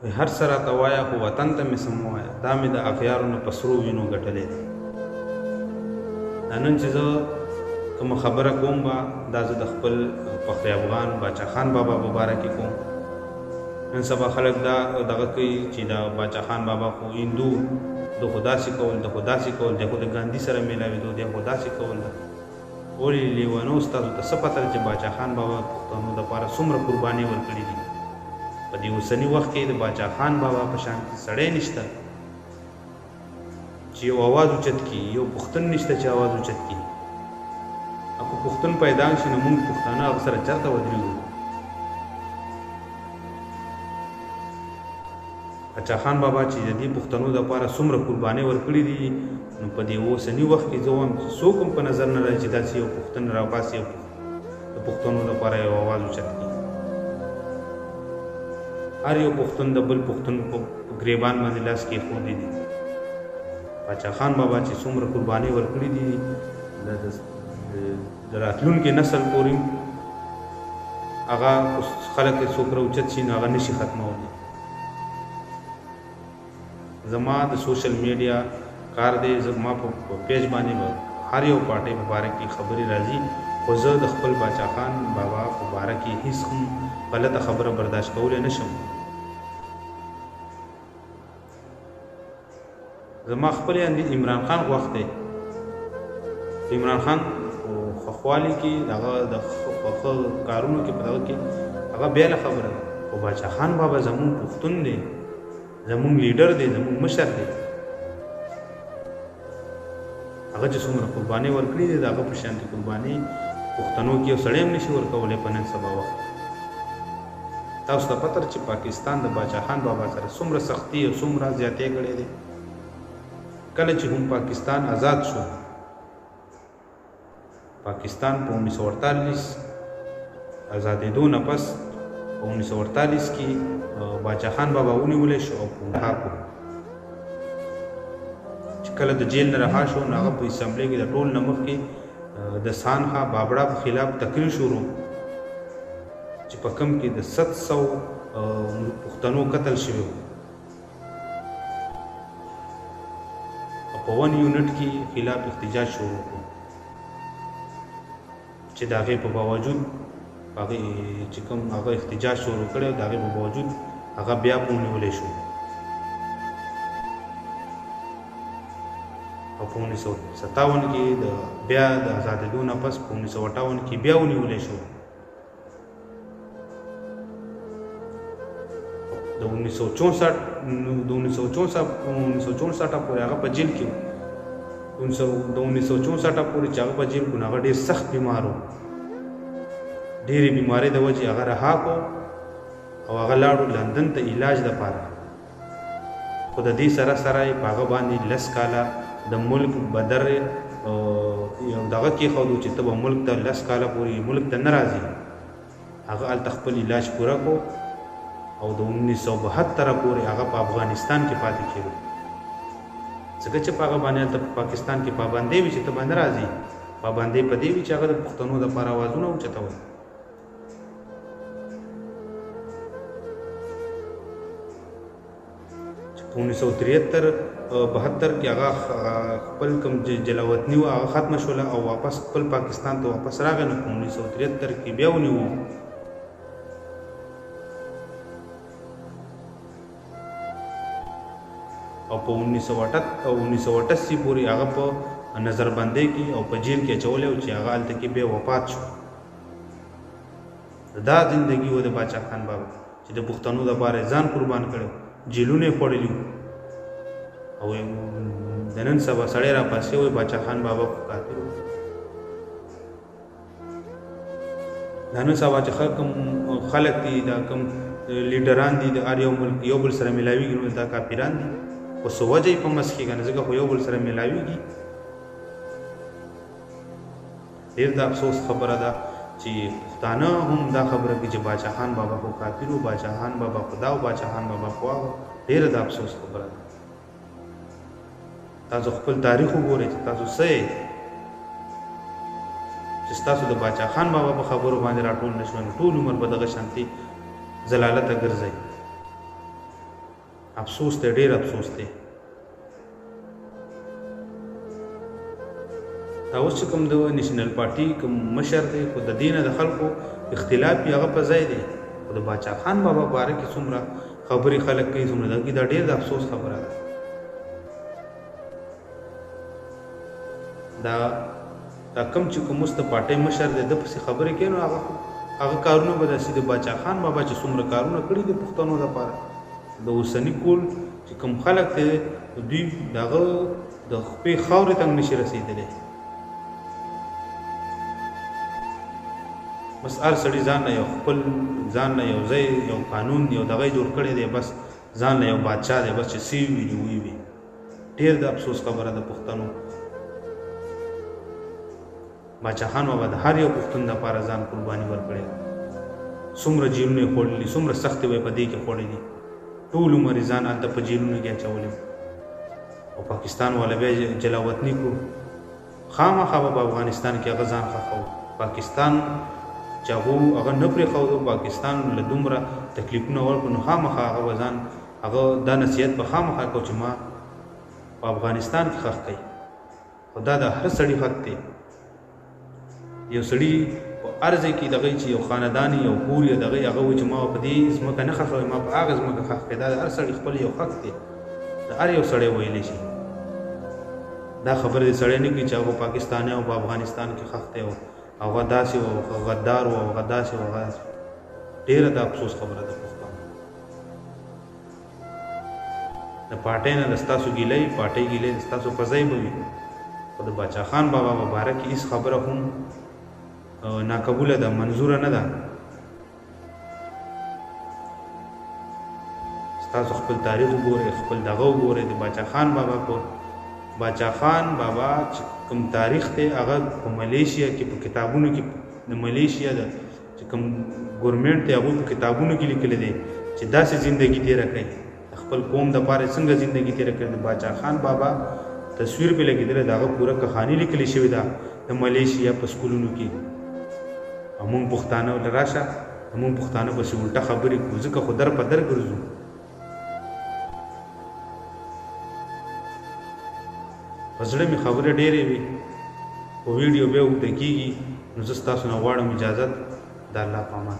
هر څه راته وایه خو وطن ته مې څه مه وایه، دا مې د اغیارو نه په سرو وینو ګټلی دی. دا نن چې زه کومه خبره کوم به دا زه د خپل فخر افغان باچا خان بابا په باره کې کوم. نن سبا خلک دا دغه کوي چې دا باچا خان بابا خو هندو د خو داسې کول د خو داسې کول دی، خو د ګاندي سره میلاوېدو دی، خو داسې کول ده. ولې لیونو ستاسو ته څه پته ده چې باچا خان بابا پښتنو دپاره څومره قربانۍ ورکړي دي؟ په دې اوسني وخت کې د باچا خان بابا په شان سړی نشته چې یو اواز اوچت کړي، یو پښتون نشته چې اواز اوچت کړي. که پښتون پیدا شي نو موږ پښتانه هغه سره چېرته ودرېږو؟ باچا خان بابا چې د دې پښتنو دپاره څومره قربانۍ ورکړي دي، نو په دې اوسني وخت کې زه وایم چې څوک هم په نظر نه راځي چې داسې یو پښتون راوباسي او د پښتنو دپاره یو اواز اوچت کړي. هر یو پښتون د بل پښتون په ګریبان باندې لاس کېښودی دي. باچا خان بابا چې څومره قربانۍ ورکړي دي د راتلونکي نسل پورې هغه خلک یې څوک راوچت شي نو هغه نشي ختمولی. زما د سوشل میډیا کار دی، زما په پیج باندې به هر یو پارټۍ په باره کې خبرې راځي، خو زه د خپل باچا خان بابا په باره کې هیڅ هم غلطه خبره برداشت کولی نه شم. زما خپل یعنې عمران خان وخت دی، عمران خان خوخوالي کې هغه د ښه کارونو کې په دغه کې هغه بیله خبره ده، خو باچا خان بابا زمونږ پښتون دی، زمونږ لیډر دی، زمونږ مشر دی. هغه چې څومره قربانۍ ورکړي دي د هغه په شانتې قربانۍ پښتنو کې یو سړی هم نشي ورکولی په نن سبا وخت. تاسو ته پته چې پاکستان د باچا خان بابا سره څومره سختي او څومره زیاتې کړې دي. کله چې هم پاکستان آزاد شو، پاکستان په 1948 آزادېدو نه پس په 1948 کې باچا خان بابا ونیولی شو او رها کړو. چې کله د جیل نه رها شو نو هغه په اسمبلۍ کې د ټول نه مخکې د سانحه بابړه په خلاف تقریر شروع چې په کم کې د 700 پښتنو قتل شوي وو او په 1 یونټ کې خلاف احتجاج شروع کړو چې د هغې په باوجود هغې چې کوم هغه احتجاج شروع کړی د هغې په باوجود هغه بیا ونیولی شو او په 1957 کې بیا د آزادېدو نه پس په 1958 کې بیا ونیولی شو. د 1964 پورې هغه په جیل کې و. د 1964 پورې چې هغه په جیل کې هغه ډېر سخت بیمار و، ډېرې بیمارۍ د وجې هغه رها کړو او هغه لاړو لندن ته علاج دپاره. خو د دې سره سره یې په هغه باندې 10 کاله د ملک بدر یو دغه کېښودو چې ته به ملک ته 10 کاله پورې ملک ته نه راځي. هغه هلته خپل علاج پوره کړو او د 1972 پورې هغه په افغانستان کې پاتې کېدو، ځکه چې په هغه باندې هلته په پاکستان کې پابندۍ وي چې ته به نه راځي. پابندۍ په دې وي چې هغه د پښتنو دپاره اوازونه اوچتول. چې په 1973-72 کې هغه خپل کوم جلاوطني وه هغه ختمه شوله او واپس خپل پاکستان ته واپس راغی. نو په 1973 کې بیا ونیوو او په 1988 پورې هغه په نظربندۍ کې او په جیل کې اچولی و چې هغه هلته کې بیا وفات شو. دا زندګي و د باچا خان بابا چې د پښتنو دپاره ځان قربان کړی، جیلونه یې خوړلي او د نن سبا سړی راپاسې وایي باچا خان بابا خو قاتل و. دا نن سبا چې کوم خلک دي دا کوم لیډران دي د هر یو ملک یو بل سره میلاویږي نو دا کافران دي، خو څه وجه یې په منځ کې که نه ځکه خو یو بل سره میلاویږي. ډېر د افسوس خبره ده چې پښتانه هم دا خبره کوي چې باچا خان بابا خو کافر و، باچا خان بابا خو دا و، باچا خان بابا خو هغه. ډېره د افسوس خبره ده. تاسو خپل تاریخ وګورئ چې تاسو څه یې چې ستاسو د باچا خان بابا په خبرو باندې راټول نه شوی نو ټول عمر به دغه شانتي ضلالته ګرځئ. افسوس دی، ډېر افسوس دی. دا اوس چې کوم د نیشنل پارټي کوم مشر دی، خو د دې نه د خلکو اختلاف یې هغه په ځای دی. خو د باچا خان بابا باره کې څومره خبرې خلک کوي، څومره دا ډېر د افسوس خبره ده. دا کم چې کوم اوس د پارټۍ مشر دی، د پسې خبرې کوي، نو هغه کارونه به داسې د باچا خان بابا چې څومره کارونه کړي د پښتنو لپاره، د اوسني کول چې کوم خلک دی دوی د هغه د خپې خاورې ته هم نشي رسېدلی. بس هر سړي ځان نه یو خپل ځان نه یو ځای یو قانون یو دغه جوړ کړی دی، بس ځان نه یو بادشاه دی، بس چې سی وي وي وي. ډېر د افسوس خبره د پښتنو. باچا خان بابا د هر یو پښتون لپاره ځان قرباني ورکړی. څومره جیلونه یې خوړلي، څومره سختې به یې په دې کې خوړلي، ټول عمر یې ځان هلته په جیلونو کې اچولی او پاکستان والا بیا یې جلاوطني کړو. خامخا به په افغانستان کې هغه ځان ښخوو. پاکستان چې هغه نه پرېښودو، پاکستان له دومره تکلیفونه ورکړو، نو خامخا هغه به ځان هغه دا نصیحت به خامخا کو چې ما په افغانستان کې ښخ کړئ. خو دا د هر سړي حق دی. یو سړي په هر ځای کې دغه چې یو خاندان یو کور یې دغه هغه وایي چې ما په دې ځمکه نه ښخوئ، ما په هغه ځمکه ښخ کړئ. دا د هر سړي خپل یو حق دی، د هر یو سړی ویلی شي. دا خبره دې سړی نه کوي چې هغه پاکستانی او په افغانستان کې ښخ دی او هغه داسې و، هغه غدار و، هغه داسې و، هغه داسې. ډېره د افسوس خبره ده پښتنو. د پارټۍ نه د ستاسو ګیلې، پارټۍ ګیلې د ستاسو په ځای به وي، خو د باچا خان بابا په باره کې هېڅ خبره هم ناقبوله ده، منظوره نه ده. ستاسو خپل تاریخ وګورئ، خپل دغه وګورئ. د باچا خان بابا په باچا خان بابا چې کوم تاریخ دی هغه په ملیشیا کې په کتابونو کې د ملیشیا د چې کوم ګورنمنټ دی هغوی په کتابونو کې لیکلی دی چې داسې زندګي تېره کړئ، خپل قوم دپاره څنګه زندګي تېره کړئ. د باچا خان بابا تصویر پې لګېدلی، د هغه پوره کهاني لیکلې شوې ده د ملیشیا په سکولونو کې. او موږ پښتانه راشه موږ پښتانه پسې الټه خبرې کړو، ځکه خو در په در ګرځو. په زړه مې خبرې ډېرې وي، خو ویډیو بیا اوږده کېږي، نو زه ستاسو نه غواړم اجازت. د الله په امان.